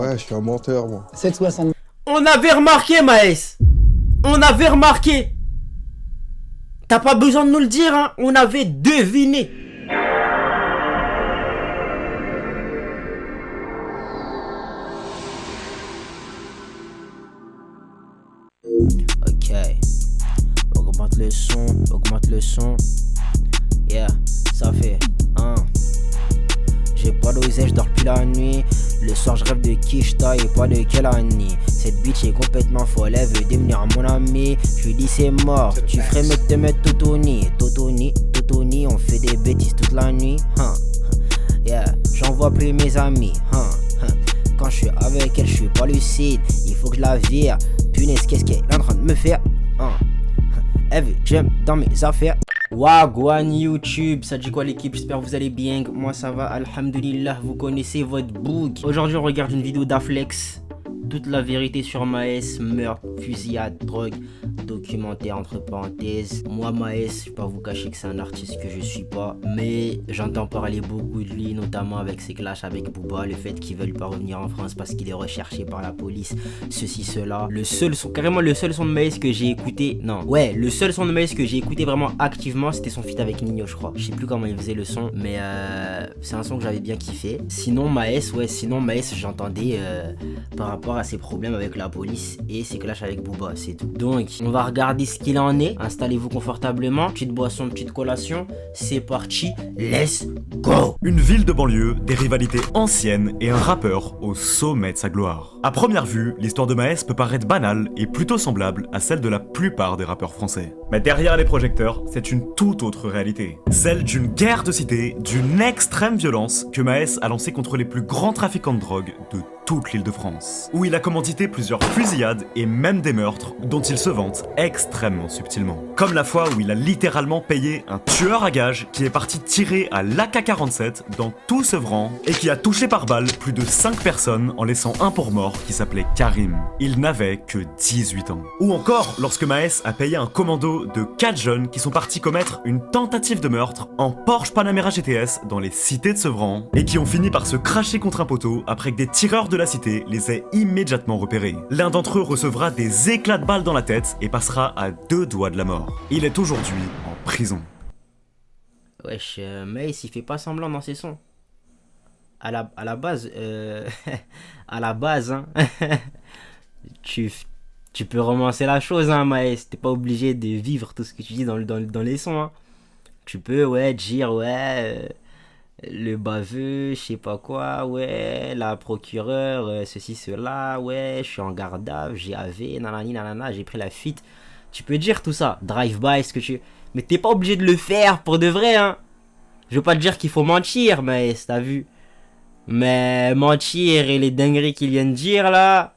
Ouais, je suis un menteur, moi. 7,60. On avait remarqué, Maes. On avait remarqué. T'as pas besoin de nous le dire, hein. On avait deviné. Ok. Augmente le son, augmente le son. Yeah, ça fait 1. J'ai pas d'oseille, je dors plus la nuit. Le soir je rêve de Kishta et pas de Kelani. Cette bitch est complètement folle, elle veut devenir mon ami. Je lui dis c'est mort, tu ferais mieux de te mettre Totoni. Totoni, on fait des bêtises toute la nuit. Yeah, j'en vois plus mes amis. Quand je suis avec elle, je suis pas lucide. Il faut que je la vire. Punaise, qu'est-ce qu'elle est en train de me faire? Elle veut que j'aime dans mes affaires. Wagwan YouTube, ça dit quoi l'équipe? J'espère que vous allez bien. Moi ça va, alhamdulillah, vous connaissez votre boug. Aujourd'hui on regarde une vidéo d'Aflex. Toute la vérité sur Maes, meurtre, fusillade, drogue, documentaire entre parenthèses. Moi Maes, je vais pas vous cacher que c'est un artiste que je suis pas, mais j'entends parler beaucoup de lui, notamment avec ses clashs avec Booba, le fait qu'il veuille pas revenir en France parce qu'il est recherché par la police, ceci, cela. Le seul son, carrément le seul son de Maes que j'ai écouté, non, ouais, le seul son de Maes que j'ai écouté vraiment activement, c'était son feat avec Nino, je crois. Je sais plus comment il faisait le son, mais c'est un son que j'avais bien kiffé. Sinon Maes, j'entendais par rapport à ses problèmes avec la police et ses clashs avec Booba, c'est tout. Donc on va regarder ce qu'il en est. Installez-vous confortablement, petite boisson, petite collation, c'est parti, let's go. Une ville de banlieue, des rivalités anciennes et un rappeur au sommet de sa gloire. À première vue, l'histoire de Maes peut paraître banale et plutôt semblable à celle de la plupart des rappeurs français. Mais derrière les projecteurs, c'est une toute autre réalité. Celle d'une guerre de cité, d'une extrême violence que Maes a lancée contre les plus grands trafiquants de drogue de toute l'île de France, où il a commandité plusieurs fusillades et même des meurtres dont il se vante extrêmement subtilement. Comme la fois où il a littéralement payé un tueur à gages qui est parti tirer à l'AK-47 dans tout Sevran et qui a touché par balle plus de 5 personnes en laissant un pour mort qui s'appelait Karim. Il n'avait que 18 ans. Ou encore lorsque Maes a payé un commando de 4 jeunes qui sont partis commettre une tentative de meurtre en Porsche Panamera GTS dans les cités de Sevran et qui ont fini par se cracher contre un poteau après que des tireurs de la cité les ait immédiatement repérés. L'un d'entre eux recevra des éclats de balles dans la tête et passera à 2 doigts de la mort. Il est aujourd'hui en prison. Wesh, Maes il fait pas semblant dans ses sons. À la base, à la base, hein, tu peux romancer la chose, hein, Maes. T'es pas obligé de vivre tout ce que tu dis dans les sons, hein. Tu peux, ouais, dire, ouais, le baveux, je sais pas quoi, ouais, la procureure, ceci, cela, ouais, je suis en garde à vue, j'ai AV, nanani, nanana, j'ai pris la fuite. Tu peux dire tout ça, drive-by, ce que tu... Mais t'es pas obligé de le faire pour de vrai, hein. Je veux pas te dire qu'il faut mentir, mais t'as vu. Mais mentir et les dingueries qu'il vient de dire, là,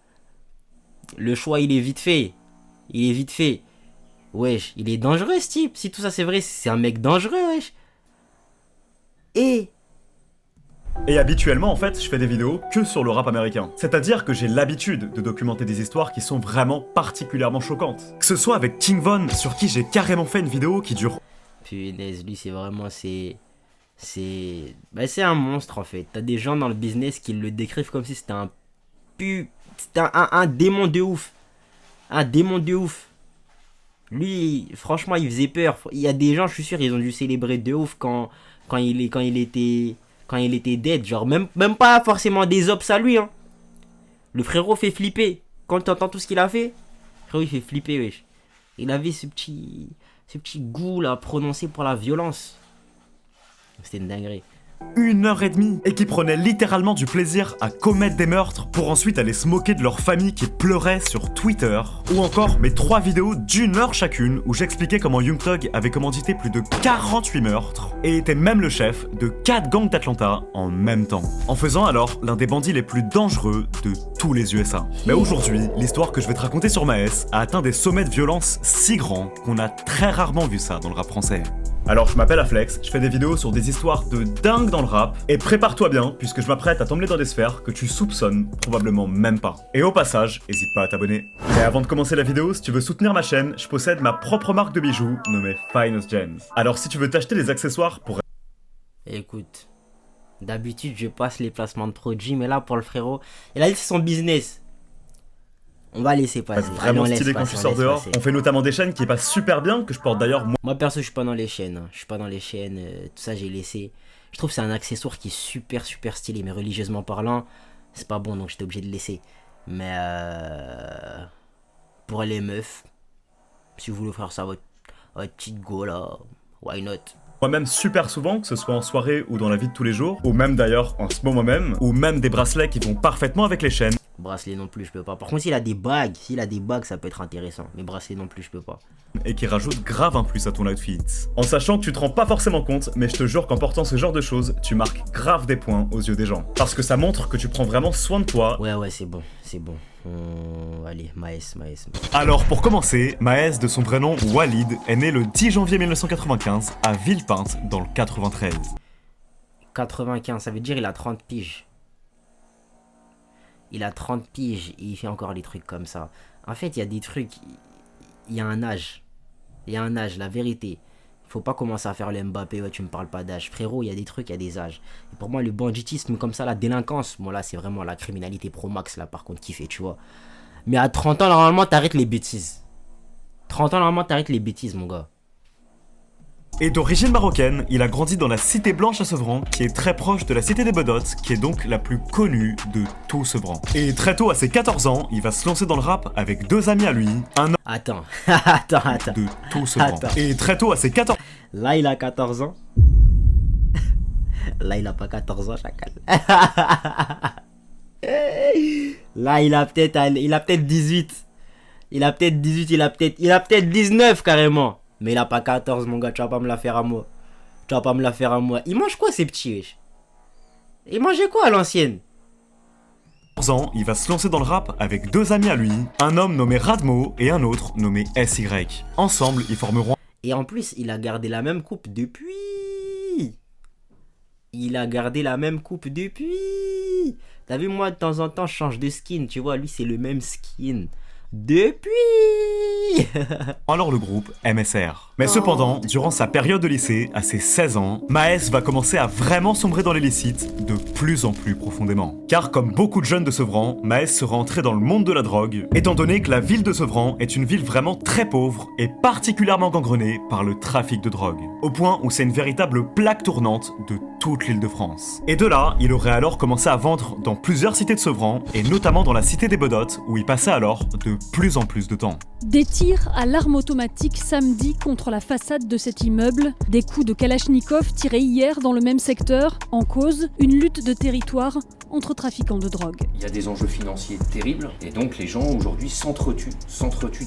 le choix, il est vite fait. Il est vite fait. Wesh, il est dangereux, ce type. Si tout ça, c'est vrai, c'est un mec dangereux, wesh. Et habituellement, en fait, je fais des vidéos que sur le rap américain. C'est-à-dire que j'ai l'habitude de documenter des histoires qui sont vraiment particulièrement choquantes. Que ce soit avec King Von, sur qui j'ai carrément fait une vidéo qui dure... Punaise, lui, c'est vraiment... C'est un monstre, en fait. T'as des gens dans le business qui le décrivent comme si c'était un démon de ouf. Un démon de ouf. Lui, franchement, il faisait peur. Il y a des gens, je suis sûr, ils ont dû célébrer de ouf quand il était dead. Genre, même pas forcément des ops à lui, hein. Le frérot fait flipper. Quand tu entends tout ce qu'il a fait, le frérot, il fait flipper, wesh. Il avait ce petit goût, là, prononcé pour la violence. C'était une dinguerie. 1h30 et qui prenaient littéralement du plaisir à commettre des meurtres pour ensuite aller se moquer de leur famille qui pleurait sur Twitter. Ou encore mes 3 vidéos d'1 heure chacune où j'expliquais comment Young Thug avait commandité plus de 48 meurtres et était même le chef de 4 gangs d'Atlanta en même temps. En faisant alors l'un des bandits les plus dangereux de tous les USA. Mais aujourd'hui, l'histoire que je vais te raconter sur Maes a atteint des sommets de violence si grands qu'on a très rarement vu ça dans le rap français. Alors je m'appelle Aflex, je fais des vidéos sur des histoires de dingue dans le rap, et prépare-toi bien, puisque je m'apprête à t'emmener dans des sphères que tu soupçonnes probablement même pas. Et au passage, n'hésite pas à t'abonner. Et avant de commencer la vidéo, si tu veux soutenir ma chaîne, je possède ma propre marque de bijoux, nommée Finest Gems. Alors si tu veux t'acheter des accessoires pour... Écoute, D'habitude, je passe les placements de produits, mais là, pour le frérot, il a dit c'est son business. On va laisser passer. C'est vraiment stylé quand tu sors dehors. On fait notamment des chaînes qui passent super bien, que je porte d'ailleurs moi. Moi, perso, je suis pas dans les chaînes. Je suis pas dans les chaînes. Tout ça, j'ai laissé. Je trouve que c'est un accessoire qui est super, super stylé. Mais religieusement parlant, c'est pas bon, donc j'étais obligé de laisser. Mais pour les meufs, si vous voulez faire ça à votre petite go là, why not? Moi-même super souvent, que ce soit en soirée ou dans la vie de tous les jours, ou même d'ailleurs en ce moment même, ou même des bracelets qui vont parfaitement avec les chaînes. Bracelet non plus, je peux pas. Par contre, s'il a des bagues, ça peut être intéressant. Mais bracelet non plus, je peux pas. Et qui rajoute grave un plus à ton outfit. En sachant que tu te rends pas forcément compte, mais je te jure qu'en portant ce genre de choses, tu marques grave des points aux yeux des gens. Parce que ça montre que tu prends vraiment soin de toi. Ouais, c'est bon, c'est bon. Allez, Maes. Alors pour commencer, Maes, de son vrai nom Walid, est né le 10 janvier 1995 à Villepinte, dans le 93. 95, ça veut dire il a 30 piges. Il a 30 piges et il fait encore des trucs comme ça. En fait, il y a des trucs... Il y a un âge. Il y a un âge, la vérité. Il faut pas commencer à faire le Mbappé, ouais, tu me parles pas d'âge. Frérot, il y a des trucs, il y a des âges. Et pour moi, le banditisme comme ça, la délinquance, bon là, c'est vraiment la criminalité pro max, là, par contre, qui fait, tu vois. Mais à 30 ans, normalement, t'arrêtes les bêtises. 30 ans, normalement, t'arrêtes les bêtises, mon gars. Et d'origine marocaine, il a grandi dans la Cité Blanche à Sevran, qui est très proche de la Cité des Bedottes, qui est donc la plus connue de tout Sevran. Et très tôt, à ses 14 ans, il va se lancer dans le rap avec deux amis à lui, un homme Attends. de tout Sevran. Et très tôt, à ses 14 ans... Là, il a 14 ans. Là, il a pas 14 ans, chacal. Là, il a peut-être 18. Il a peut-être 19 carrément. Mais il a pas 14, mon gars, tu vas pas me la faire à moi. Il mange quoi, ces petits, wesh? Il mangeait quoi à l'ancienne? ans, il va se lancer dans le rap avec deux amis à lui, un homme nommé Radmo et un autre nommé SY. Ensemble, ils formeront... Et en plus, il a gardé la même coupe depuis. T'as vu, moi, de temps en temps, je change de skin, tu vois. Lui, c'est le même skin. Depuis. Alors le groupe MSR. Mais cependant, durant sa période de lycée, à ses 16 ans, Maes va commencer à vraiment sombrer dans l'illicite de plus en plus profondément. Car comme beaucoup de jeunes de Sevran, Maes sera entré dans le monde de la drogue, étant donné que la ville de Sevran est une ville vraiment très pauvre et particulièrement gangrenée par le trafic de drogue. Au point où c'est une véritable plaque tournante de toute l'île de France. Et de là, il aurait alors commencé à vendre dans plusieurs cités de Sevran, et notamment dans la cité des Bedottes, où il passait alors de plus en plus de temps. Des tirs à l'arme automatique samedi contre la façade de cet immeuble, des coups de Kalachnikov tirés hier dans le même secteur, en cause une lutte de territoire entre trafiquants de drogue. Il y a des enjeux financiers terribles et donc les gens aujourd'hui s'entretuent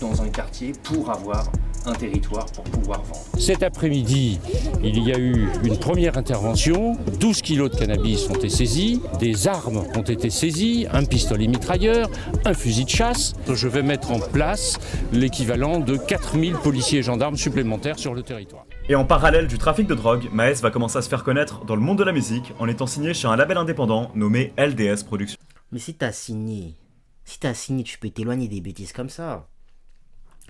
dans un quartier pour avoir un territoire pour pouvoir vendre. Cet après-midi, il y a eu une première intervention, 12 kilos de cannabis ont été saisis, des armes ont été saisies, un pistolet mitrailleur, un fusil de chasse. Je vais mettre en place l'équivalent de 4000 policiers et gendarmes supplémentaires sur le territoire. Et en parallèle du trafic de drogue, Maes va commencer à se faire connaître dans le monde de la musique en étant signé chez un label indépendant nommé LDS Productions. Mais si t'as signé, tu peux t'éloigner des bêtises comme ça.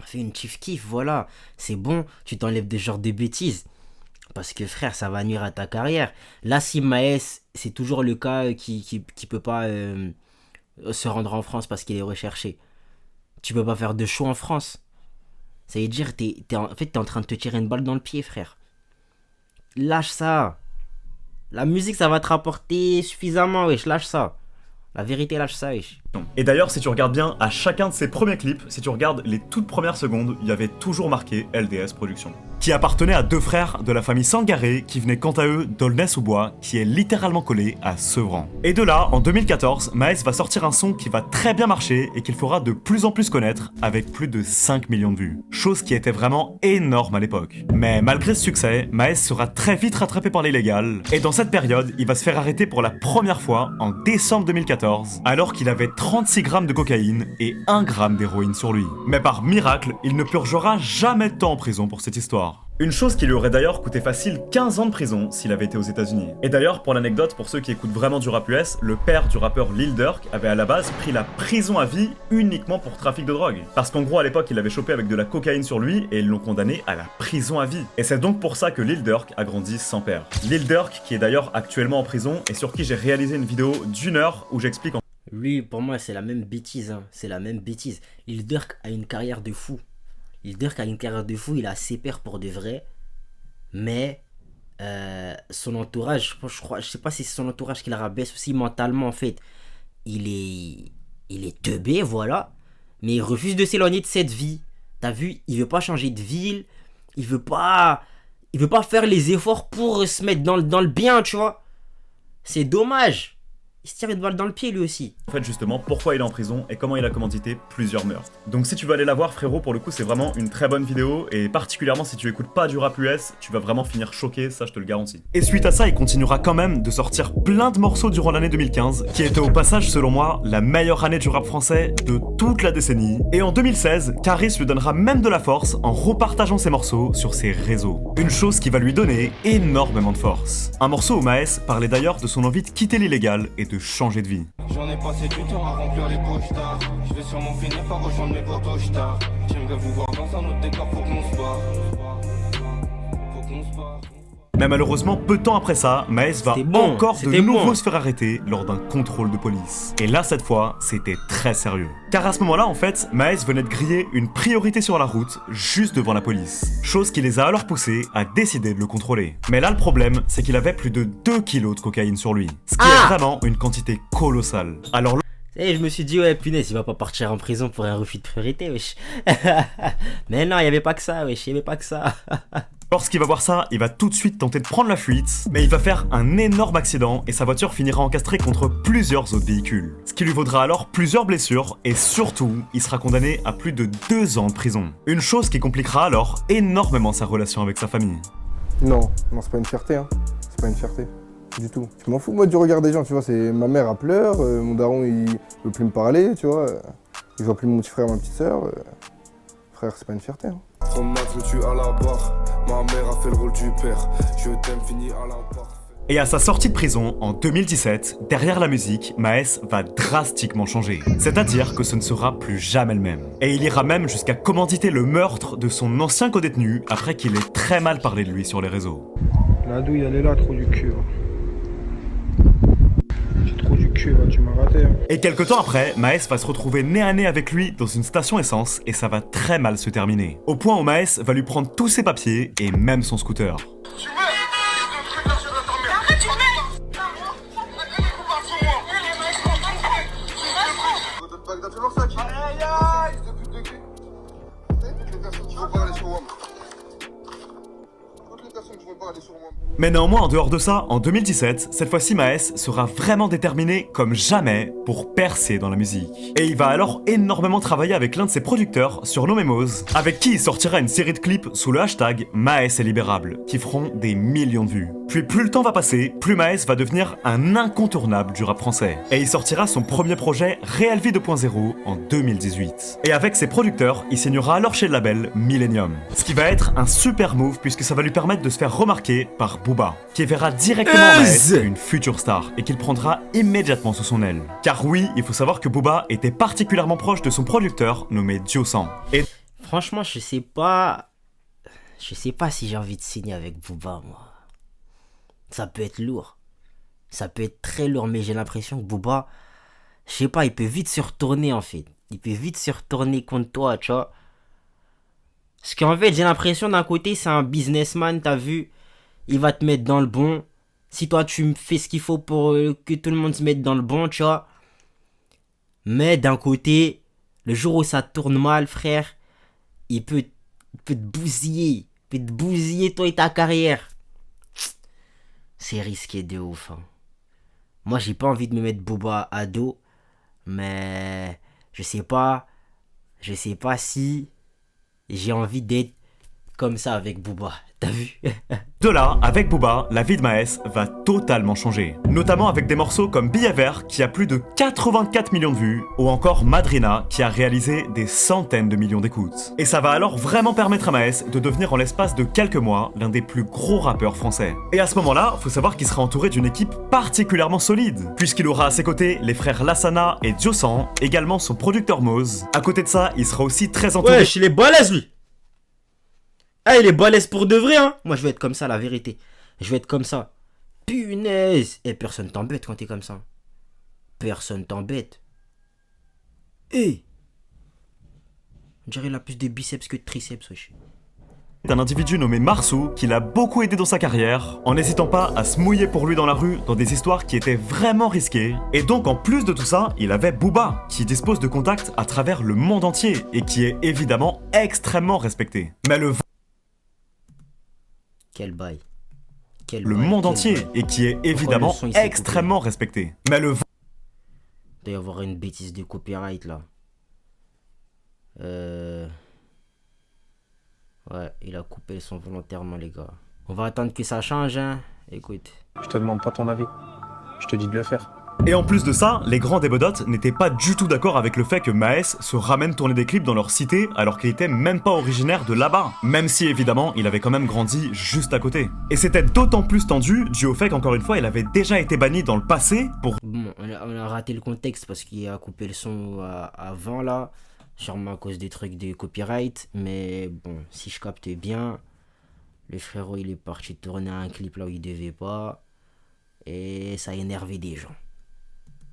Fais une kiff, voilà. C'est bon, tu t'enlèves des genres de bêtises. Parce que frère, ça va nuire à ta carrière. Là, si Maes, c'est toujours le cas qui peut pas se rendre en France parce qu'il est recherché. Tu peux pas faire de show en France. Ça veut dire t'es en train de te tirer une balle dans le pied, frère. Lâche ça. La musique, ça va te rapporter suffisamment, wesh. Lâche ça. La vérité, lâche ça, wesh. Et d'ailleurs, si tu regardes bien, à chacun de ses premiers clips, si tu regardes les toutes premières secondes, il y avait toujours marqué LDS Productions, qui appartenait à deux frères de la famille Sangaré, qui venaient quant à eux d'Aulnay-sous-Bois, qui est littéralement collé à Sevran. Et de là, en 2014, Maes va sortir un son qui va très bien marcher et qu'il fera de plus en plus connaître, avec plus de 5 millions de vues. Chose qui était vraiment énorme à l'époque. Mais malgré ce succès, Maes sera très vite rattrapé par l'illégal, et dans cette période, il va se faire arrêter pour la première fois en décembre 2014, alors qu'il avait 36 grammes de cocaïne et 1 gramme d'héroïne sur lui. Mais par miracle, il ne purgera jamais de temps en prison pour cette histoire. Une chose qui lui aurait d'ailleurs coûté facile 15 ans de prison s'il avait été aux États-Unis. Et d'ailleurs, pour l'anecdote, pour ceux qui écoutent vraiment du rap US, le père du rappeur Lil Durk avait à la base pris la prison à vie uniquement pour trafic de drogue. Parce qu'en gros, à l'époque, il avait chopé avec de la cocaïne sur lui et ils l'ont condamné à la prison à vie. Et c'est donc pour ça que Lil Durk a grandi sans père. Lil Durk, qui est d'ailleurs actuellement en prison et sur qui j'ai réalisé une vidéo d'1 heure où j'explique en... Lui, pour moi, c'est la même bêtise. Hein. C'est la même bêtise. Lil Durk a une carrière de fou. Lil Durk a une carrière de fou. Il a ses pairs pour de vrai. Mais son entourage, je sais pas si c'est son entourage qui la rabaisse aussi mentalement en fait. Il est teubé, voilà. Mais il refuse de s'éloigner de cette vie. T'as vu, il veut pas changer de ville. Il veut pas faire les efforts pour se mettre dans le bien, tu vois. C'est dommage. Il se tire une balle dans le pied lui aussi. En fait justement pourquoi il est en prison et comment il a commandité plusieurs meurtres. Donc si tu veux aller la voir frérot, pour le coup c'est vraiment une très bonne vidéo et particulièrement si tu écoutes pas du rap US, tu vas vraiment finir choqué, ça je te le garantis. Et suite à ça il continuera quand même de sortir plein de morceaux durant l'année 2015, qui était au passage selon moi la meilleure année du rap français de toute la décennie. Et en 2016, Caris lui donnera même de la force en repartageant ses morceaux sur ses réseaux. Une chose qui va lui donner énormément de force. Un morceau où Maes parlait d'ailleurs de son envie de quitter l'illégal et de changer de vie. J'en ai passé du temps à remplir les poches tard. Je vais sûrement finir par rejoindre mes potos tard. J'aimerais vous voir dans un autre décor pour qu'on se barre. Mais malheureusement, peu de temps après ça, Maes va encore de nouveau se faire arrêter lors d'un contrôle de police. Et là, cette fois, c'était très sérieux. Car à ce moment-là, en fait, Maes venait de griller une priorité sur la route, juste devant la police. Chose qui les a alors poussés à décider de le contrôler. Mais là, le problème, c'est qu'il avait plus de 2 kilos de cocaïne sur lui. Ce qui est vraiment une quantité colossale. Alors et je me suis dit, ouais, punaise, il va pas partir en prison pour un refus de priorité, wesh. Mais non, il y avait pas que ça, wesh, il y avait pas que ça. Lorsqu'il va voir ça, il va tout de suite tenter de prendre la fuite, mais il va faire un énorme accident et sa voiture finira encastrée contre plusieurs autres véhicules. Ce qui lui vaudra alors plusieurs blessures et surtout, il sera condamné à plus de 2 ans de prison. Une chose qui compliquera alors énormément sa relation avec sa famille. Non, c'est pas une fierté, hein. C'est pas une fierté. Du tout. Je m'en fous moi du regard des gens, tu vois, c'est ma mère elle pleure, mon daron il veut plus me parler, tu vois, il voit plus mon petit frère, ma petite sœur. Frère, c'est pas une fierté. Hein. Son match me tue à la barre, ma mère a fait le rôle du père, je t'aime fini à la barre. Et à sa sortie de prison en 2017, derrière la musique, Maes va drastiquement changer. C'est-à-dire que ce ne sera plus jamais le même. Et il ira même jusqu'à commanditer le meurtre de son ancien codétenu après qu'il ait très mal parlé de lui sur les réseaux. La douille elle est là, trop du cul. Trop du cul, tu m'as raté. Et quelques temps après, Maes va se retrouver nez à nez avec lui dans une station essence et ça va très mal se terminer. Au point où Maes va lui prendre tous ses papiers et même son scooter. Mais néanmoins, en dehors de ça, en 2017, cette fois-ci Maes sera vraiment déterminé comme jamais pour percer dans la musique. Et il va alors énormément travailler avec l'un de ses producteurs, surnommé Moz, avec qui il sortira une série de clips sous le hashtag Maes est libérable, qui feront des millions de vues. Puis plus le temps va passer, plus Maes va devenir un incontournable du rap français. Et il sortira son premier projet Real Vie 2.0 en 2018. Et avec ses producteurs, il signera alors chez le label Millennium. Ce qui va être un super move puisque ça va lui permettre de se faire remarquer par Booba, qui verra directement Maes une future star et qu'il prendra immédiatement sous son aile. Car oui, il faut savoir que Booba était particulièrement proche de son producteur nommé Diosan. Et franchement, je sais pas si j'ai envie de signer avec Booba, moi. Ça peut être lourd. Ça peut être très lourd, mais j'ai l'impression que Booba, je sais pas, il peut vite se retourner en fait. Il peut vite se retourner contre toi, tu vois. Parce qu'en fait, j'ai l'impression d'un côté, c'est un businessman, t'as vu. Il va te mettre dans le bon. Si toi, tu fais ce qu'il faut pour que tout le monde se mette dans le bon, tu vois. Mais d'un côté, le jour où ça tourne mal, frère, il peut te bousiller. Il peut te bousiller, toi et ta carrière. C'est risqué de ouf. Hein. Moi, j'ai pas envie de me mettre Booba à dos. Mais je sais pas si j'ai envie d'être comme ça avec Booba, t'as vu? De là, avec Booba, la vie de Maes va totalement changer. Notamment avec des morceaux comme Billet Vert qui a plus de 84 millions de vues, ou encore Madrina qui a réalisé des centaines de millions d'écoutes. Et ça va alors vraiment permettre à Maes de devenir en l'espace de quelques mois l'un des plus gros rappeurs français. Et à ce moment-là, faut savoir qu'il sera entouré d'une équipe particulièrement solide, puisqu'il aura à ses côtés les frères Lassana et Diosan, également son producteur Moz. À côté de ça, il sera aussi très entouré... Wesh, il est balèze lui. Ah, il est balèze pour de vrai, hein. Moi, je vais être comme ça, la vérité. Je vais être comme ça. Punaise. Et personne t'embête quand t'es comme ça. Personne t'embête. On dirait il a plus de biceps que de triceps, wesh. d'un individu nommé Marsou qui l'a beaucoup aidé dans sa carrière, en n'hésitant pas à se mouiller pour lui dans la rue dans des histoires qui étaient vraiment risquées. Et donc en plus de tout ça, il avait Booba, qui dispose de contacts à travers le monde entier et qui est évidemment extrêmement respecté. Mais Quel bail. Le monde entier et qui est évidemment extrêmement respecté. Mais le... Il doit y avoir une bêtise de copyright là. Ouais, il a coupé le son volontairement, les gars. On va attendre que ça change, hein. Écoute. Je te demande pas ton avis. Je te dis de le faire. Et en plus de ça, les grands des Bedots n'étaient pas du tout d'accord avec le fait que Maes se ramène tourner des clips dans leur cité alors qu'il était même pas originaire de là-bas. Même si évidemment, il avait quand même grandi juste à côté. Et c'était d'autant plus tendu dû au fait qu'encore une fois, il avait déjà été banni dans le passé pour... Bon, on a raté le contexte parce qu'il a coupé le son avant là. Sûrement à cause des trucs de copyright. Mais bon, si je capte bien, le frérot il est parti tourner un clip là où il devait pas. Et ça a énervé des gens.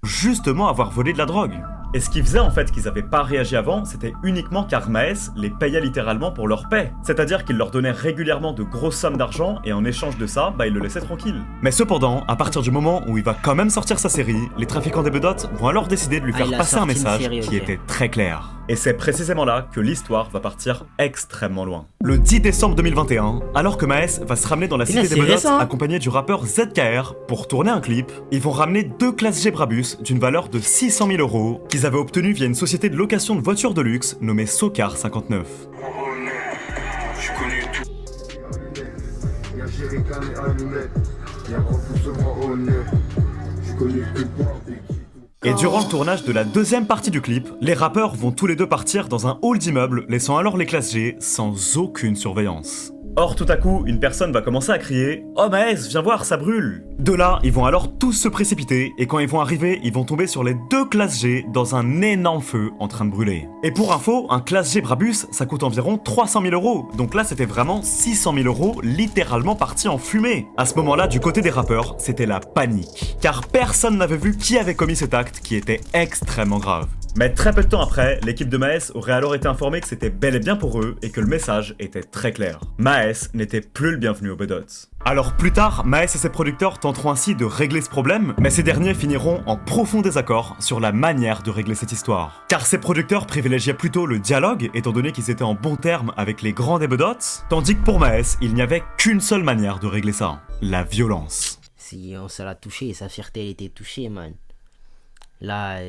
Justement avoir volé de la drogue. Et ce qui faisait en fait qu'ils avaient pas réagi avant, c'était uniquement car Maes les payait littéralement pour leur paix. C'est-à-dire qu'il leur donnait régulièrement de grosses sommes d'argent et en échange de ça, il le laissait tranquille. Mais cependant, à partir du moment où il va quand même sortir sa série, les trafiquants des Bedots vont alors décider de lui faire passer un message qui était très clair. Et c'est précisément là que l'histoire va partir extrêmement loin. Le 10 décembre 2021, alors que Maes va se ramener dans la cité des Bedots accompagné du rappeur ZKR pour tourner un clip, ils vont ramener 2 classes G Brabus d'une valeur de 600 000 € qu'ils avaient obtenues via une société de location de voitures de luxe nommée Socar 59. Et durant le tournage de la deuxième partie du clip, les rappeurs vont tous les deux partir dans un hall d'immeuble, laissant alors les classes G sans aucune surveillance. Or, tout à coup, une personne va commencer à crier « Oh Maes, viens voir, ça brûle !» De là, ils vont alors tous se précipiter, et quand ils vont arriver, ils vont tomber sur les 2 classes G dans un énorme feu en train de brûler. Et pour info, un classe G Brabus, ça coûte environ 300 000 €, donc là c'était vraiment 600 000 € littéralement partis en fumée. À ce moment-là, du côté des rappeurs, c'était la panique. Car personne n'avait vu qui avait commis cet acte qui était extrêmement grave. Mais très peu de temps après, l'équipe de Maes aurait alors été informée que c'était bel et bien pour eux et que le message était très clair. Maes n'était plus le bienvenu aux Bedots. Alors plus tard, Maes et ses producteurs tenteront ainsi de régler ce problème, mais ces derniers finiront en profond désaccord sur la manière de régler cette histoire. Car ces producteurs privilégiaient plutôt le dialogue, étant donné qu'ils étaient en bons termes avec les grands des Bedots, tandis que pour Maes, il n'y avait qu'une seule manière de régler ça, la violence. Si on se l'a touché, sa fierté elle était touchée, man. Là...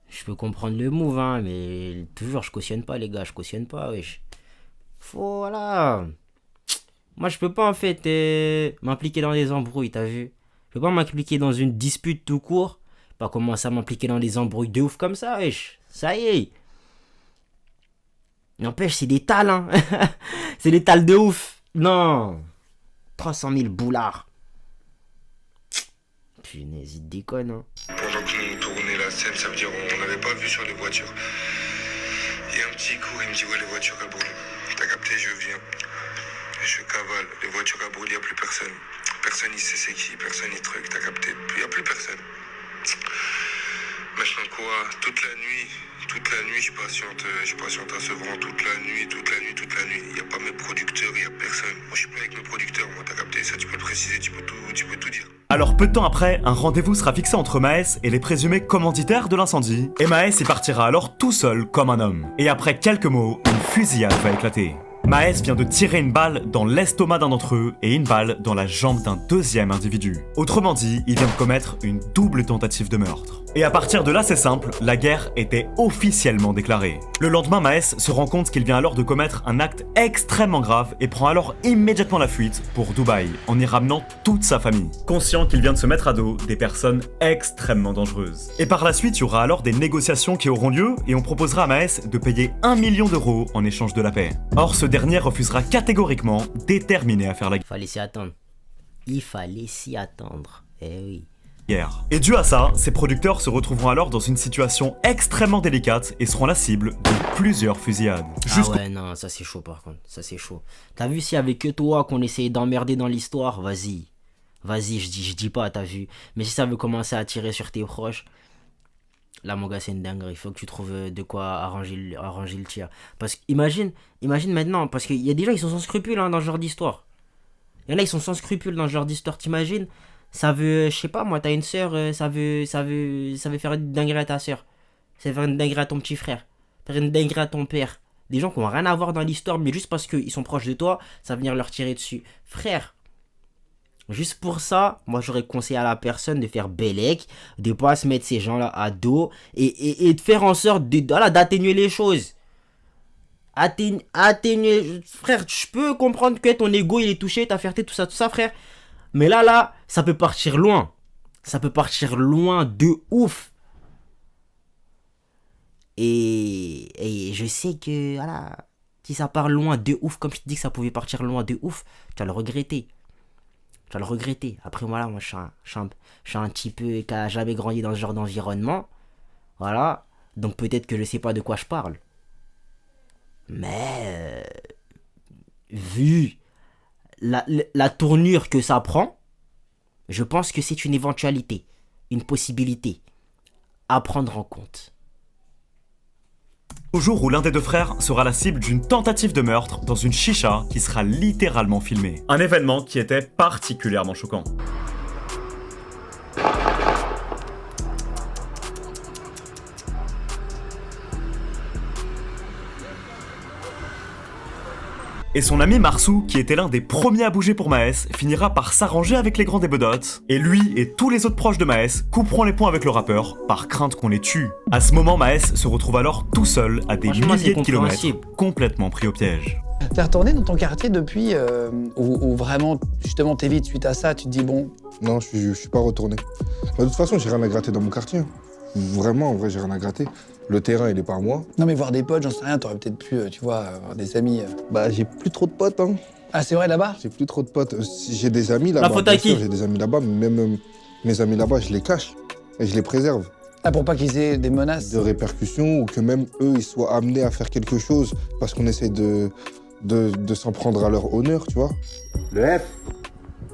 Je peux comprendre le move, hein, mais toujours, je cautionne pas, les gars, je cautionne pas, wesh. Voilà. Moi, je peux pas, en fait, m'impliquer dans des embrouilles, t'as vu? Je peux pas m'impliquer dans une dispute tout court, pas commencer à m'impliquer dans des embrouilles de ouf comme ça, wesh. Ça y est. N'empêche, c'est des tales, hein. C'est des tales de ouf. Non. 300 000 boulards. Punaise, il déconne, hein. Pendant que nous tournait la scène, ça veut dire on n'avait pas vu sur les voitures. Il y a un petit coup, il me dit ouais, les voitures à brûler. T'as capté, je viens. Je cavale, les voitures à brûler, il n'y a plus personne. Personne il sait c'est qui, personne il truc, t'as capté. Il n'y a plus personne. Maintenant quoi, toute la nuit, je patiente à Sevran, toute la nuit. Il n'y a pas mes producteurs, il n'y a personne. Moi je suis pas avec mes producteurs, moi t'as capté, ça tu peux le préciser, tu peux tout dire. Alors peu de temps après, un rendez-vous sera fixé entre Maes et les présumés commanditaires de l'incendie, et Maes y partira alors tout seul comme un homme. Et après quelques mots, une fusillade va éclater. Maes vient de tirer une balle dans l'estomac d'un d'entre eux et une balle dans la jambe d'un deuxième individu. Autrement dit, il vient de commettre une double tentative de meurtre. Et à partir de là, c'est simple, la guerre était officiellement déclarée. Le lendemain, Maes se rend compte qu'il vient alors de commettre un acte extrêmement grave et prend alors immédiatement la fuite pour Dubaï, en y ramenant toute sa famille. Conscient qu'il vient de se mettre à dos des personnes extrêmement dangereuses. Et par la suite, il y aura alors des négociations qui auront lieu et on proposera à Maes de payer 1 million d'euros en échange de la paix. Or, ce dernier refusera catégoriquement, déterminé à faire la Fallait s'y attendre. Il fallait s'y attendre. Eh oui. guerre. Et dû à ça, ces producteurs se retrouveront alors dans une situation extrêmement délicate et seront la cible de plusieurs fusillades. Ah ouais, non, ça c'est chaud par contre, ça c'est chaud. T'as vu s'il y avait que toi qu'on essayait d'emmerder dans l'histoire, vas-y. Vas-y, je dis pas, t'as vu. Mais si ça veut commencer à tirer sur tes proches, là mon gars c'est une dinguerie, il faut que tu trouves de quoi arranger le tir. Parce que imagine maintenant, parce qu'il y a des gens qui sont sans scrupules hein, dans ce genre d'histoire. Il y en a ils sont sans scrupules dans ce genre d'histoire, t'imagines? Ça veut, je sais pas moi, t'as une soeur, ça veut faire une dinguerie à ta soeur. Ça veut faire une dinguerie à ton petit frère. Faire une dinguerie à ton père. Des gens qui n'ont rien à voir dans l'histoire, mais juste parce qu'ils sont proches de toi, ça va venir leur tirer dessus. Frère, juste pour ça, moi j'aurais conseillé à la personne de faire bellec, de pas se mettre ces gens-là à dos et de faire en sorte d'atténuer les choses. Atténuer. Frère, je peux comprendre que ton ego il est touché, ta fierté, tout ça, frère. Mais là, ça peut partir loin. Ça peut partir loin de ouf. Et je sais que, voilà, si ça part loin de ouf, comme je te dis que ça pouvait partir loin de ouf, tu vas le regretter. Tu vas le regretter. Après, voilà, moi, je suis un petit peu qui a jamais grandi dans ce genre d'environnement. Voilà. Donc, peut-être que je sais pas de quoi je parle. Mais, vu la tournure que ça prend, je pense que c'est une éventualité, une possibilité à prendre en compte. Au jour où l'un des deux frères sera la cible d'une tentative de meurtre dans une chicha qui sera littéralement filmée. Un événement qui était particulièrement choquant. Et son ami Marsou, qui était l'un des premiers à bouger pour Maes, finira par s'arranger avec les grands des bedottes, et lui et tous les autres proches de Maes couperont les ponts avec le rappeur, par crainte qu'on les tue. À ce moment, Maes se retrouve alors tout seul à des milliers de kilomètres, complètement pris au piège. T'es retourné dans ton quartier depuis où vraiment, justement, t'évites suite à ça, tu te dis bon... Non, je suis pas retourné. De toute façon, j'ai rien à gratter dans mon quartier. Vraiment, en vrai, j'ai rien à gratter. Le terrain, il est pas à moi. Non, mais voir des potes, j'en sais rien, t'aurais peut-être pu, tu vois, avoir des amis. Bah, j'ai plus trop de potes, hein. Ah, c'est vrai, là-bas? J'ai plus trop de potes. J'ai des amis là-bas. La faute à qui? J'ai des amis là-bas, mais même mes amis là-bas, je les cache et je les préserve. Ah, pour pas qu'ils aient des menaces? De répercussions ou que même eux, ils soient amenés à faire quelque chose parce qu'on essaie de s'en prendre à leur honneur, tu vois. Le F,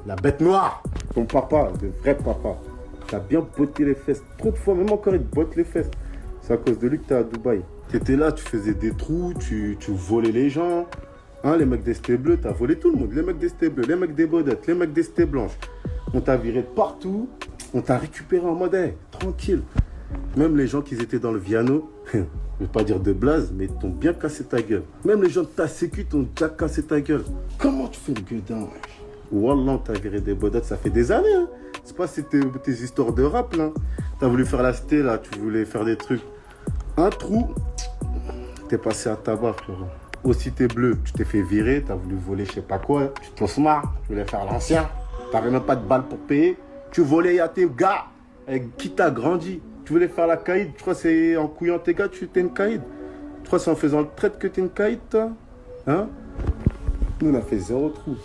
la bête noire, ton papa, le vrai papa, t'as bien botté les fesses. Trop de fois, même encore, il te botte les fesses. C'est à cause de lui que t'es à Dubaï. T'étais là, tu faisais des trous, tu volais les gens. Hein, les mecs des cités bleues, t'as volé tout le monde. Les mecs des cités bleues, les mecs des bodettes, les mecs des cités blanches. On t'a viré de partout, on t'a récupéré en mode, hey, tranquille. Même les gens qui étaient dans le Viano, je vais pas dire de blaze, mais t'ont bien cassé ta gueule. Même les gens de ta sécu t'ont déjà cassé ta gueule. Comment tu fais le gueudin? Wallah, t'as viré des bodettes, ça fait des années. Hein. C'est pas tes histoires de rap, là. T'as voulu faire la cité, là, tu voulais faire des trucs. Un trou, t'es passé à tabac, frérot. Aux cités bleues, tu t'es fait virer, t'as voulu voler je sais pas quoi. Tu te smart, tu voulais faire l'ancien. T'avais même pas de balles pour payer. Tu volais à tes gars avec qui t'as grandi. Tu voulais faire la caïd, je crois que c'est en couillant tes gars, tu t'es une caïd. Je crois que c'est en faisant le traite que t'es une caïd, toi. Hein? Nous, on a fait 0 trou.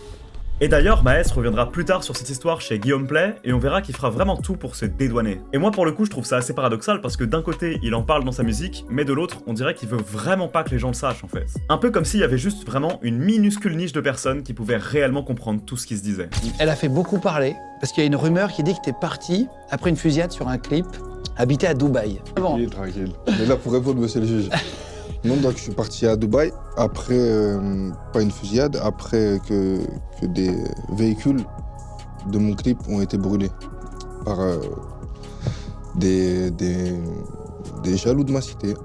Et d'ailleurs, Maes reviendra plus tard sur cette histoire chez Guillaume Play, et on verra qu'il fera vraiment tout pour se dédouaner. Et moi, pour le coup, je trouve ça assez paradoxal, parce que d'un côté, il en parle dans sa musique, mais de l'autre, on dirait qu'il veut vraiment pas que les gens le sachent, en fait. Un peu comme s'il y avait juste vraiment une minuscule niche de personnes qui pouvaient réellement comprendre tout ce qui se disait. Elle a fait beaucoup parler, parce qu'il y a une rumeur qui dit que t'es parti, après une fusillade sur un clip, habiter à Dubaï. Bon. Tranquille. Mais là, pour répondre, monsieur le juge. Non, donc je suis parti à Dubaï après, pas une fusillade, après que des véhicules de mon clip ont été brûlés par des jaloux de ma cité.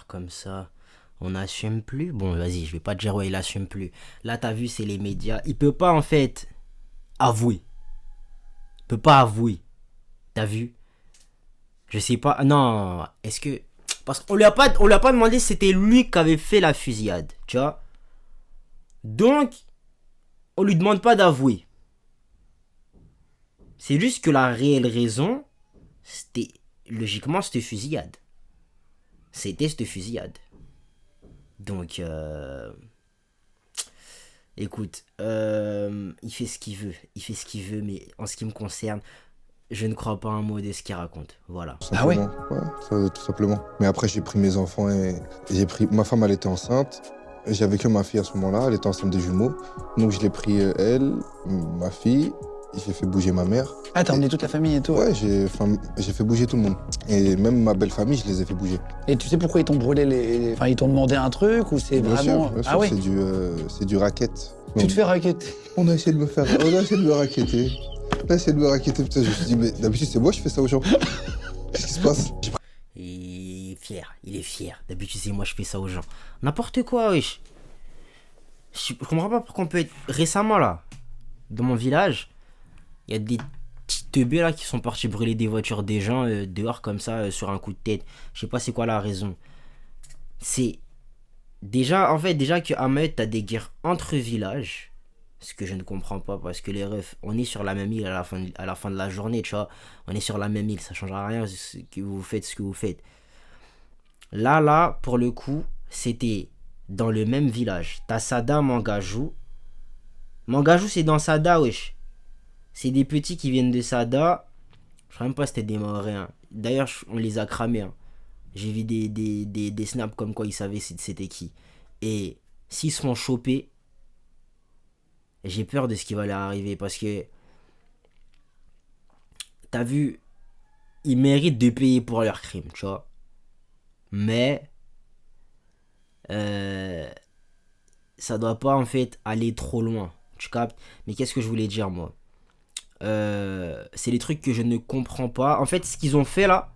comme ça. On n'assume plus. Bon, vas-y, je vais pas te dire, ouais, il assume plus. Là, t'as vu, c'est les médias. Il peut pas, en fait, avouer. Il peut pas avouer. T'as vu? Je sais pas. Non, est-ce que... Parce qu'on lui a pas demandé si c'était lui qui avait fait la fusillade, tu vois. Donc, on lui demande pas d'avouer. C'est juste que la réelle raison, c'était... Logiquement, c'était fusillade. C'était cette fusillade. Donc, écoute, il fait ce qu'il veut. Il fait ce qu'il veut, mais en ce qui me concerne, je ne crois pas un mot de ce qu'il raconte. Voilà. Ah ouais? Ouais, ça, tout simplement. Mais après, j'ai pris mes enfants et j'ai pris... Ma femme, elle était enceinte. J'avais que ma fille à ce moment-là. Elle était enceinte des jumeaux. Donc, je l'ai pris, elle, ma fille. J'ai fait bouger ma mère. Ah, t'as emmené toute la famille et tout? Ouais, j'ai fait bouger tout le monde. Et même ma belle famille, je les ai fait bouger. Et tu sais pourquoi ils t'ont brûlé les... Enfin, ils t'ont demandé un truc ou c'est vraiment... Bien sûr, ah ouais? c'est du racket. Tu te fais raqueter? On a essayé de me raqueter. On a essayé de me raqueter. Putain, je me suis dit, mais d'habitude, c'est moi, je fais ça aux gens. Qu'est-ce qui se passe? Il est fier. D'habitude, c'est moi, je fais ça aux gens. N'importe quoi, wesh. Je comprends pas pourquoi on peut être... Récemment, là, dans mon village, il y a des petits teubés, là, qui sont partis brûler des voitures des gens dehors, comme ça, sur un coup de tête. Je sais pas c'est quoi la raison. C'est... Déjà qu'à Mayotte, t'as des guerres entre villages. Ce que je ne comprends pas, parce que les refs, on est sur la même île à la fin de la journée, tu vois. On est sur la même île, ça changera rien que vous faites ce que vous faites. Là, pour le coup, c'était dans le même village. T'as Sada, Mangajou. Mangajou, c'est dans Sada, wesh. C'est des petits qui viennent de Sada. Je sais même pas si c'était des Mahorais. D'ailleurs, on les a cramés. Hein. J'ai vu des snaps comme quoi ils savaient c'était qui. Et s'ils se font choper, j'ai peur de ce qui va leur arriver. Parce que, t'as vu, ils méritent de payer pour leurs crimes, tu vois. Mais ça doit pas en fait aller trop loin. Tu captes? Mais qu'est-ce que je voulais dire, moi? C'est les trucs que je ne comprends pas. En fait, ce qu'ils ont fait là,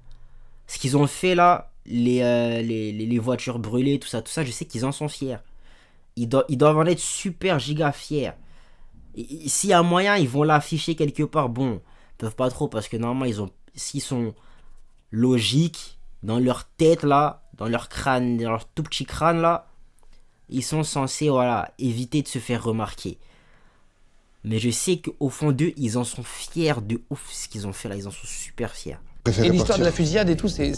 les voitures brûlées, tout ça, je sais qu'ils en sont fiers. Ils doivent en être super giga fiers. S'il y a moyen, ils vont l'afficher quelque part. Bon, ils peuvent pas trop parce que normalement, s'ils sont logiques dans leur tête là, dans leur crâne, dans leur tout petit crâne là, ils sont censés, voilà, éviter de se faire remarquer. Mais je sais qu'au fond d'eux, ils en sont fiers de ouf ce qu'ils ont fait là, ils en sont super fiers. Et l'histoire de la fusillade et tout, c'est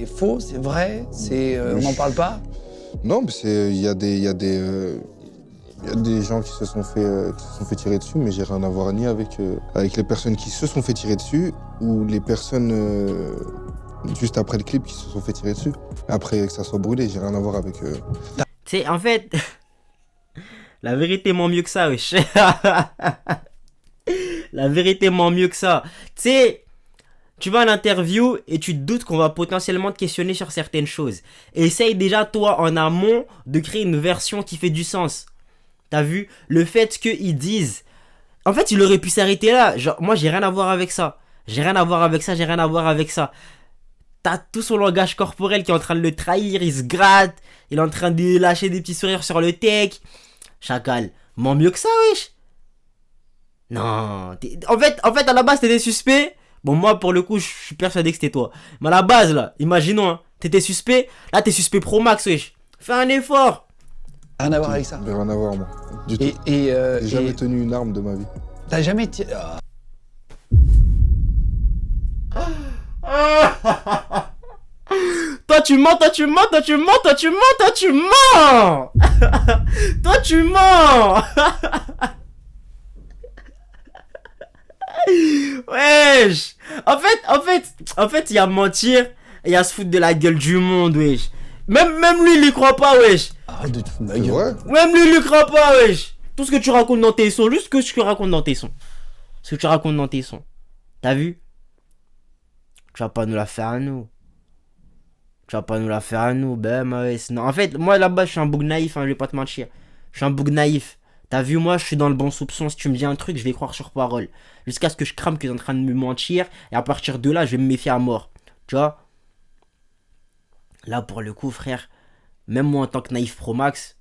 faux, c'est vrai, on n'en parle pas? Non, mais il y a des gens qui se sont fait tirer dessus, mais j'ai rien à voir ni avec les personnes qui se sont fait tirer dessus ou les personnes juste après le clip qui se sont fait tirer dessus. Après que ça soit brûlé, j'ai rien à voir avec... Tu sais, en fait, la vérité est moins mieux que ça, wesh. La vérité est moins mieux que ça. Tu sais, tu vas à l'interview et tu te doutes qu'on va potentiellement te questionner sur certaines choses. Essaye déjà, toi, en amont, de créer une version qui fait du sens. T'as vu? Le fait qu'ils disent... En fait, il aurait pu s'arrêter là. Genre, moi, j'ai rien à voir avec ça. J'ai rien à voir avec ça. T'as tout son langage corporel qui est en train de le trahir. Il se gratte. Il est en train de lâcher des petits sourires sur le tech. Chacal. Moins mieux que ça, wesh. Non. En fait, à la base, t'étais suspect. Bon, moi, pour le coup, je suis persuadé que c'était toi. Mais à la base, là, imaginons, hein, t'étais suspect. Là, t'es suspect pro max, wesh. Fais un effort. Rien à voir avec ça. Rien à voir, moi. Du tout. J'ai jamais tenu une arme de ma vie. T'as jamais tiré... Toi tu mens. Wesh. En fait, il y a mentir et il y a se foutre de la gueule du monde, wesh. Même lui, il y croit pas, wesh. Arrête de te foutre de la gueule. Même lui, il y croit pas, wesh. Tout ce que tu racontes dans tes sons, juste ce que tu racontes dans tes sons. T'as vu? Tu vas pas nous la faire à nous. Ben, non. En fait, moi là-bas, je suis un bouc naïf, hein, je vais pas te mentir. Je suis un bouc naïf. T'as vu, moi, je suis dans le bon soupçon. Si tu me dis un truc, je vais croire sur parole. Jusqu'à ce que je crame que t'es en train de me mentir. Et à partir de là, je vais me méfier à mort. Tu vois? Là, pour le coup, frère, même moi en tant que naïf Pro Max,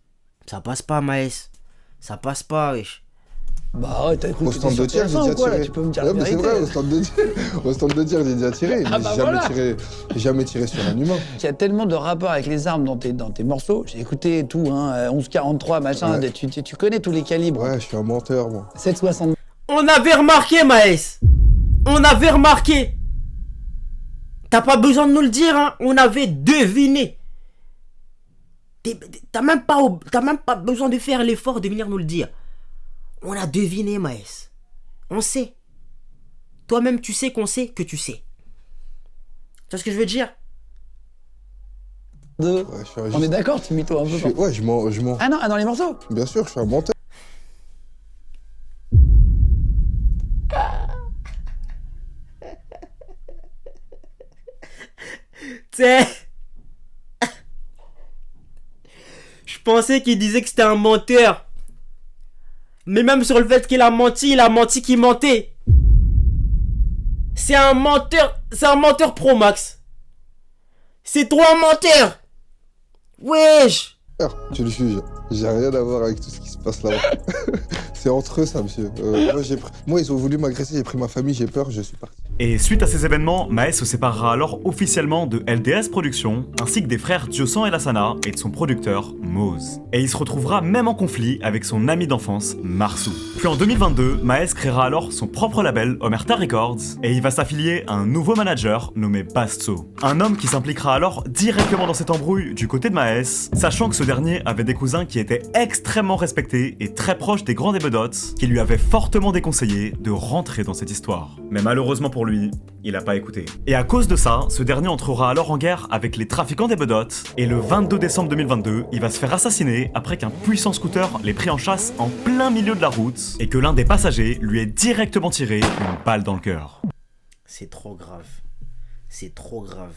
ça passe pas, Maes. Ça passe pas, wesh. Bah ouais, t'as écouté. Au stand de tir, j'ai déjà tiré. Tu peux me dire Ouais, la mais c'est vérité. vrai, au stand de tir, j'ai déjà tiré. Ah Mais bah j'ai voilà. jamais tiré sur un humain. Il y a tellement de rapports avec les armes dans tes morceaux. J'ai écouté tout, hein, 1143, machin, Ouais. tu connais tous les calibres. Ouais, je suis un menteur, moi. 7,60. On avait remarqué, Maes. On avait remarqué. T'as pas besoin de nous le dire, hein. On avait deviné. T'as même pas besoin de faire l'effort de venir nous le dire. On a deviné, Maes. On sait. Toi-même, tu sais qu'on sait que tu sais. Tu vois ce que je veux dire? Ouais, On est d'accord, tu mytho un peu. Ouais, je mens. Ah non, dans les morceaux. Bien sûr, je suis un menteur. T'sais, je pensais qu'il disait que c'était un menteur. Mais même sur le fait qu'il a menti qu'il mentait. C'est un menteur Pro Max. C'est toi un menteur. Wesh. Tu le juges. J'ai rien à voir avec tout ce qui se passe là-bas. C'est entre eux, ça, monsieur. Moi, ils ont voulu m'agresser, j'ai pris ma famille, j'ai peur, je suis parti. Et suite à ces événements, Maes se séparera alors officiellement de LDS Productions, ainsi que des frères Diosan et Lassana et de son producteur, Moz. Et il se retrouvera même en conflit avec son ami d'enfance, Marsou. Puis en 2022, Maes créera alors son propre label, Omerta Records, et il va s'affilier à un nouveau manager nommé Bastso. Un homme qui s'impliquera alors directement dans cette embrouille du côté de Maes, sachant que ce dernier avait des cousins qui étaient extrêmement respectés et très proches des grands Bedots, qui lui avaient fortement déconseillé de rentrer dans cette histoire. Mais malheureusement pour lui, il a pas écouté. Et à cause de ça, ce dernier entrera alors en guerre avec les trafiquants des Bedots, et le 22 décembre 2022, il va se faire assassiner après qu'un puissant scooter l'ait pris en chasse en plein milieu de la route, et que l'un des passagers lui ait directement tiré une balle dans le cœur. C'est trop grave. C'est trop grave.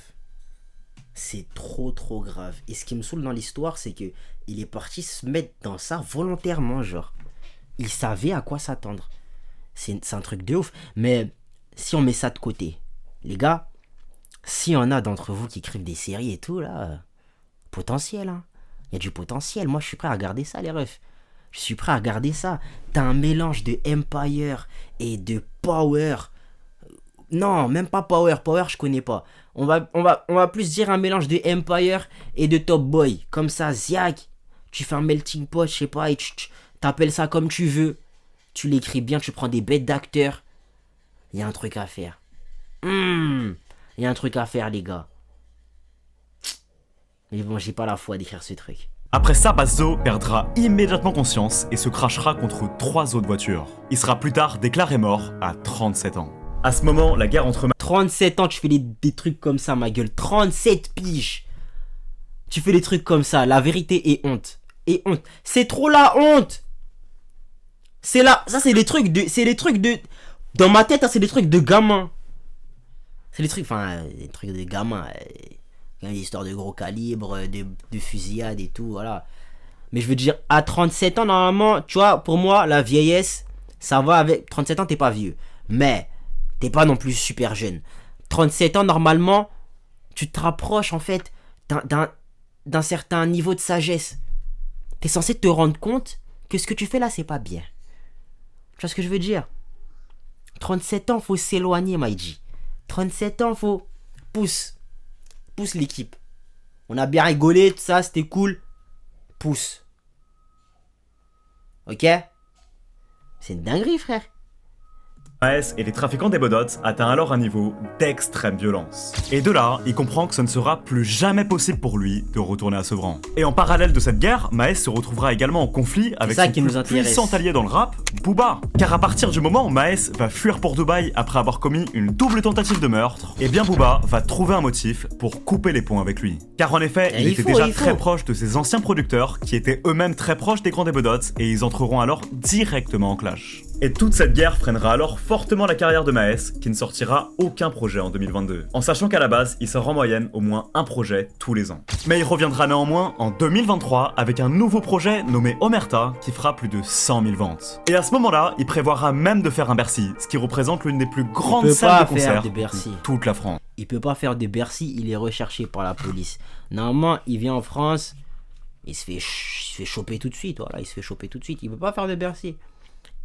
C'est trop grave. Et ce qui me saoule dans l'histoire, c'est que il est parti se mettre dans ça volontairement, genre. Il savait à quoi s'attendre. C'est un truc de ouf. Mais si on met ça de côté, les gars, s'il y en a d'entre vous qui écrivent des séries et tout, là, potentiel, hein. Il y a du potentiel. Moi, je suis prêt à regarder ça, les refs. Je suis prêt à regarder ça. T'as un mélange de Empire et de Power. Non, même pas Power. Power, je connais pas. On va plus dire un mélange de Empire et de Top Boy. Comme ça, ziac. Tu fais un melting pot, je sais pas, et t'appelles ça comme tu veux. Tu l'écris bien, tu prends des bêtes d'acteurs. Il y a un truc à faire. Il y a un truc à faire, les gars. Mais bon, j'ai pas la foi d'écrire ce truc. Après ça, Bastso perdra immédiatement conscience et se crachera contre 3 autres voitures. Il sera plus tard déclaré mort à 37 ans. À ce moment, la guerre entre 37 ans, tu fais des trucs comme ça, ma gueule. 37 piges. Tu fais des trucs comme ça. La vérité est honte. Et honte. C'est trop la honte. C'est là. Ça, c'est des trucs de. Dans ma tête, hein, c'est des trucs de gamin. C'est des trucs. Enfin, des trucs de gamin. Des histoires de gros calibre, de fusillade et tout, voilà. Mais je veux dire, à 37 ans, normalement, tu vois, pour moi, la vieillesse, ça va avec. 37 ans, t'es pas vieux. Mais, t'es pas non plus super jeune. 37 ans, normalement, tu te rapproches, en fait, d'un certain niveau de sagesse. T'es censé te rendre compte que ce que tu fais là, c'est pas bien. Tu vois ce que je veux dire? 37 ans, faut s'éloigner, Maïji. 37 ans, faut... Pousse l'équipe. On a bien rigolé, tout ça, c'était cool. Pousse. Ok? C'est une dinguerie, frère. Maes et les trafiquants des Bedots atteint alors un niveau d'extrême violence. Et de là, il comprend que ce ne sera plus jamais possible pour lui de retourner à Sevran. Et en parallèle de cette guerre, Maes se retrouvera également en conflit avec son plus puissant allié dans le rap, Booba. Car à partir du moment où Maes va fuir pour Dubaï après avoir commis une double tentative de meurtre, eh bien Booba va trouver un motif pour couper les ponts avec lui. Car en effet, il était déjà très proche de ses anciens producteurs qui étaient eux-mêmes très proches des grands des Bedots et ils entreront alors directement en clash. Et toute cette guerre freinera alors fortement la carrière de Maes, qui ne sortira aucun projet en 2022. En sachant qu'à la base, il sort en moyenne au moins un projet tous les ans. Mais il reviendra néanmoins en 2023 avec un nouveau projet nommé Omerta, qui fera plus de 100 000 ventes. Et à ce moment-là, il prévoira même de faire un Bercy, ce qui représente l'une des plus grandes salles de concert de toute la France. il peut pas faire de Bercy, il est recherché par la police. Normalement, il vient en France, il se fait choper tout de suite, voilà, il se fait choper tout de suite. Il peut pas faire de Bercy.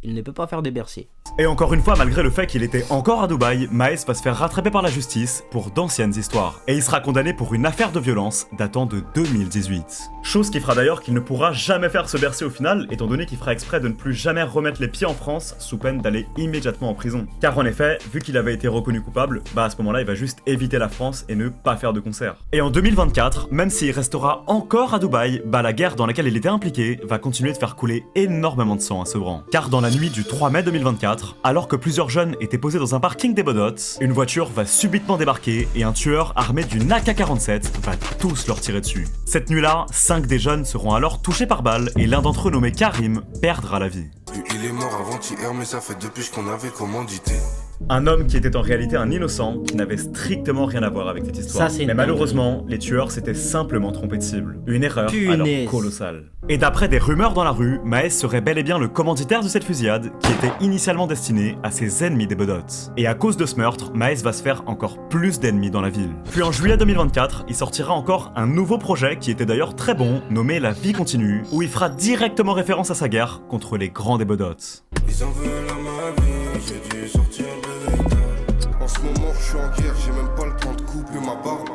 Il ne peut pas faire de Bercy. Et encore une fois, malgré le fait qu'il était encore à Dubaï, Maes va se faire rattraper par la justice pour d'anciennes histoires. Et il sera condamné pour une affaire de violence datant de 2018. Chose qui fera d'ailleurs qu'il ne pourra jamais faire ce Bercy au final, étant donné qu'il fera exprès de ne plus jamais remettre les pieds en France sous peine d'aller immédiatement en prison. Car en effet, vu qu'il avait été reconnu coupable, bah à ce moment-là il va juste éviter la France et ne pas faire de concert. Et en 2024, même s'il restera encore à Dubaï, bah la guerre dans laquelle il était impliqué va continuer de faire couler énormément de sang à Sevran. Car dans la nuit du 3 mai 2024, alors que plusieurs jeunes étaient posés dans un parking des Bedottes, une voiture va subitement débarquer et un tueur armé d'une AK-47 va tous leur tirer dessus. Cette nuit-là, 5 des jeunes seront alors touchés par balle et l'un d'entre eux nommé Karim perdra la vie. Il est mort avant-hier, mais ça fait depuis qu'on avait commandité. Un homme qui était en réalité un innocent, qui n'avait strictement rien à voir avec cette histoire. Mais malheureusement, les tueurs s'étaient simplement trompés de cible. Une erreur alors colossale. Et d'après des rumeurs dans la rue, Maes serait bel et bien le commanditaire de cette fusillade, qui était initialement destinée à ses ennemis des Bedottes. Et à cause de ce meurtre, Maes va se faire encore plus d'ennemis dans la ville. Puis en juillet 2024, il sortira encore un nouveau projet qui était d'ailleurs très bon, nommé La Vie Continue, où il fera directement référence à sa guerre contre les grands des Bedottes. Ils en veulent à ma vie, j'ai dû sortir de l'état. En ce moment, je suis en guerre, j'ai même pas le temps de couper ma barbe.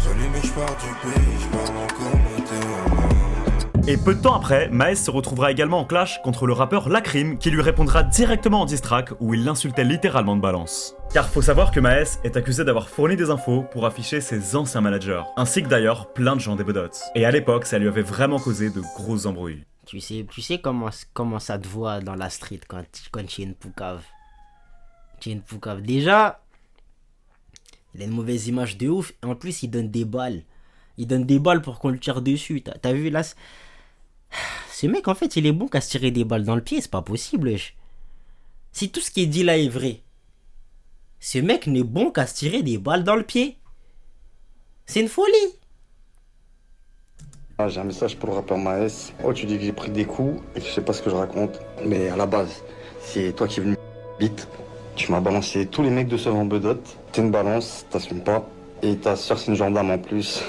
J'allume et je pars du pays, je parle encore météo. Et peu de temps après, Maes se retrouvera également en clash contre le rappeur Lacrim qui lui répondra directement en diss track où il l'insultait littéralement de balance. Car faut savoir que Maes est accusé d'avoir fourni des infos pour afficher ses anciens managers, ainsi que d'ailleurs plein de gens des Bedottes. Et à l'époque, ça lui avait vraiment causé de grosses embrouilles. Tu sais comment ça te voit dans la street quand tu es une poucave. Tu es une poucave. Déjà, il a une mauvaise image de ouf. Et en plus, il donne des balles. Il donne des balles pour qu'on le tire dessus. T'as vu là? Ce mec, en fait, il est bon qu'à se tirer des balles dans le pied. C'est pas possible, wesh. Si tout ce qui est dit là est vrai, ce mec n'est bon qu'à se tirer des balles dans le pied. C'est une folie. Ah, j'ai un message pour le rappeur Maes. Oh, tu dis que j'ai pris des coups et que je sais pas ce que je raconte. Mais à la base, c'est toi qui es venu vite. Tu m'as balancé tous les mecs de Sevran Bedotte. T'es une balance, t'assumes pas. Et ta soeur c'est une gendarme en plus.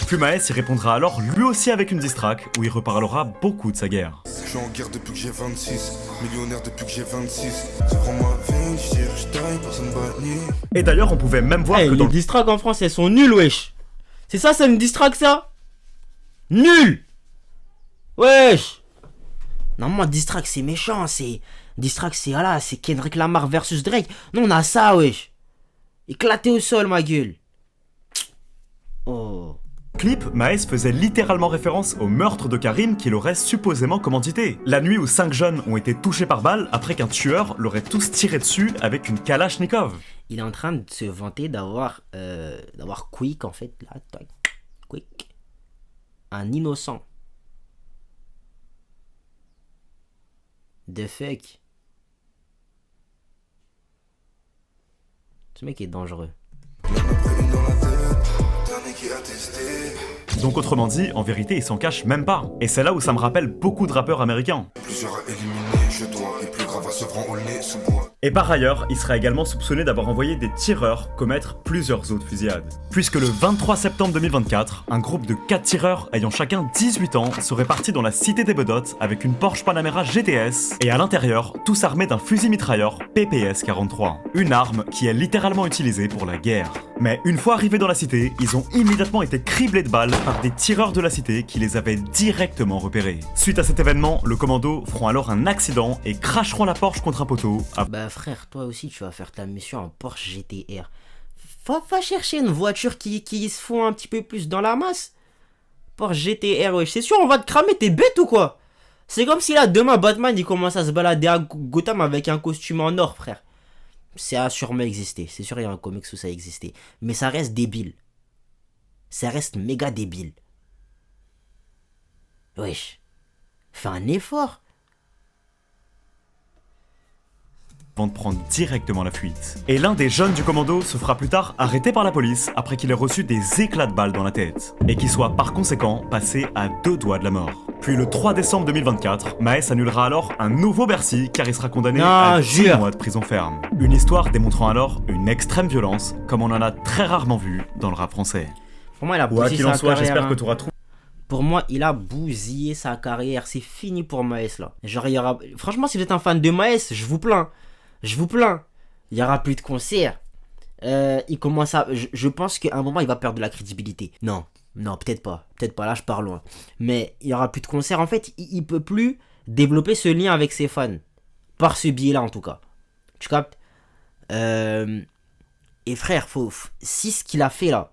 Puis Maes y répondra alors lui aussi avec une diss track où il reparlera beaucoup de sa guerre. Je suis en guerre depuis que j'ai 26, millionnaire depuis que j'ai 26. C'est vraiment ma vie, je tire, je taille, personne bannit. Et d'ailleurs, on pouvait même voir que les diss tracks en France, elles sont nulles, wesh. C'est ça, c'est une diss track, ça? Nul. Wesh. Normalement, diss track, c'est méchant, c'est... Diss track, c'est, voilà, c'est Kendrick Lamar versus Drake. Non, on a ça, wesh. Éclaté au sol, ma gueule. Oh. Clip, Maes faisait littéralement référence au meurtre de Karim qu'il aurait supposément commandité. La nuit où 5 jeunes ont été touchés par balle après qu'un tueur l'aurait tous tiré dessus avec une Kalachnikov. Il est en train de se vanter d'avoir Quick, en fait, là, Quick. Un innocent. The fuck. Ce mec est dangereux. Donc autrement dit, en vérité, il s'en cache même pas. Et c'est là où ça me rappelle beaucoup de rappeurs américains. Plusieurs à éliminer, je dois, et plus grave à se prendre au nez sous bois. Et par ailleurs, il sera également soupçonné d'avoir envoyé des tireurs commettre plusieurs autres fusillades. Puisque le 23 septembre 2024, un groupe de 4 tireurs ayant chacun 18 ans serait parti dans la cité des Bedottes avec une Porsche Panamera GTS et à l'intérieur, tous armés d'un fusil mitrailleur PPS-43. Une arme qui est littéralement utilisée pour la guerre. Mais une fois arrivés dans la cité, ils ont immédiatement été criblés de balles par des tireurs de la cité qui les avaient directement repérés. Suite à cet événement, le commando feront alors un accident et cracheront la Porsche contre un poteau. Bah frère, toi aussi tu vas faire ta mission en Porsche GTR. Va chercher une voiture qui se fond un petit peu plus dans la masse. Porsche GTR, wesh, c'est sûr on va te cramer, t'es bête ou quoi? C'est comme si là demain Batman il commence à se balader à Gotham avec un costume en or, frère. Ça a sûrement existé, c'est sûr il y a un comics où ça a existé. Mais ça reste débile. Ça reste méga débile. Wesh. Fais un effort. Avant de prendre directement la fuite. Et l'un des jeunes du commando se fera plus tard arrêter par la police après qu'il ait reçu des éclats de balles dans la tête. Et qu'il soit par conséquent passé à 2 doigts de la mort. Puis le 3 décembre 2024, Maes annulera alors un nouveau Bercy car il sera condamné Non, à 10 jure. mois de prison ferme. Une histoire démontrant alors une extrême violence comme on en a très rarement vu dans le rap français. Pour moi, il a Quoi bousillé qu'il en sa soit, carrière, j'espère hein. que tu auras trouvé. Pour moi, il a bousillé sa carrière. C'est fini pour Maes là. Genre, il y aura... Franchement, si vous êtes un fan de Maes, je vous plains. Je vous plains. Il y aura plus de concerts. Il commence à... Je pense qu'à un moment, il va perdre de la crédibilité. Non, peut-être pas. Peut-être pas, là, je pars loin. Mais il y aura plus de concerts. En fait, il peut plus développer ce lien avec ses fans. Par ce biais-là, en tout cas. Tu captes? Et frère, si ce qu'il a fait là,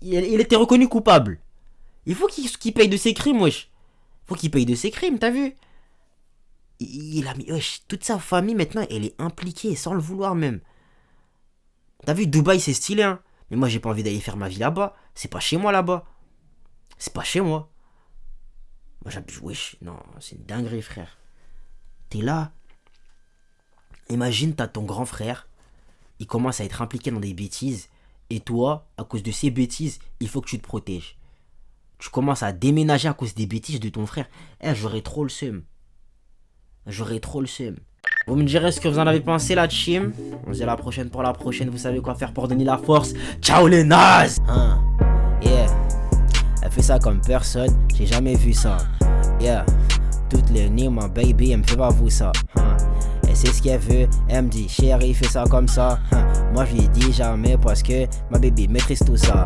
il était reconnu coupable. Il faut qu'il paye de ses crimes, wesh. Faut qu'il paye de ses crimes, t'as vu? Il a mis... Wesh, toute sa famille, maintenant, elle est impliquée, sans le vouloir même. T'as vu, Dubaï, c'est stylé, hein. Mais moi, j'ai pas envie d'aller faire ma vie là-bas. C'est pas chez moi, là-bas. C'est pas chez moi. Moi, j'habite... Wesh, non, c'est une dinguerie, frère. T'es là. Imagine, t'as ton grand frère. Il commence à être impliqué dans des bêtises. Et toi, à cause de ces bêtises, il faut que tu te protèges. Tu commences à déménager à cause des bêtises de ton frère. J'aurais trop le seum. J'aurais trop le seum. Vous me direz ce que vous en avez pensé, la team. On se dit à la prochaine pour la prochaine. Vous savez quoi faire pour donner la force. Ciao les nazes. Yeah. Elle fait ça comme personne. J'ai jamais vu ça. Yeah. Toutes les nuits, ma baby, elle me fait pas vous ça. Elle sait ce qu'elle veut. Elle me dit, chérie, fais ça comme ça. Moi, je lui dis jamais parce que ma baby maîtrise tout ça.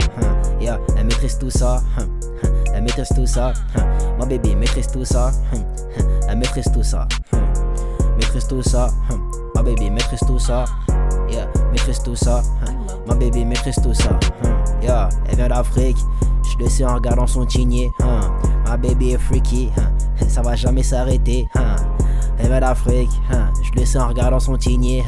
Yeah. Elle maîtrise tout ça. Elle maîtrise tout ça. Ma baby maîtrise tout ça. Elle maîtrise tout ça. Maîtrise tout ça. Ma baby maîtrise tout ça. Yeah, maîtrise tout ça. Ma baby maîtrise tout ça. Yeah, elle vient d'Afrique. Je le sais en regardant son tigné. Ma baby est freaky. Ça va jamais s'arrêter. Elle vient d'Afrique. Je le sais en regardant son tigné.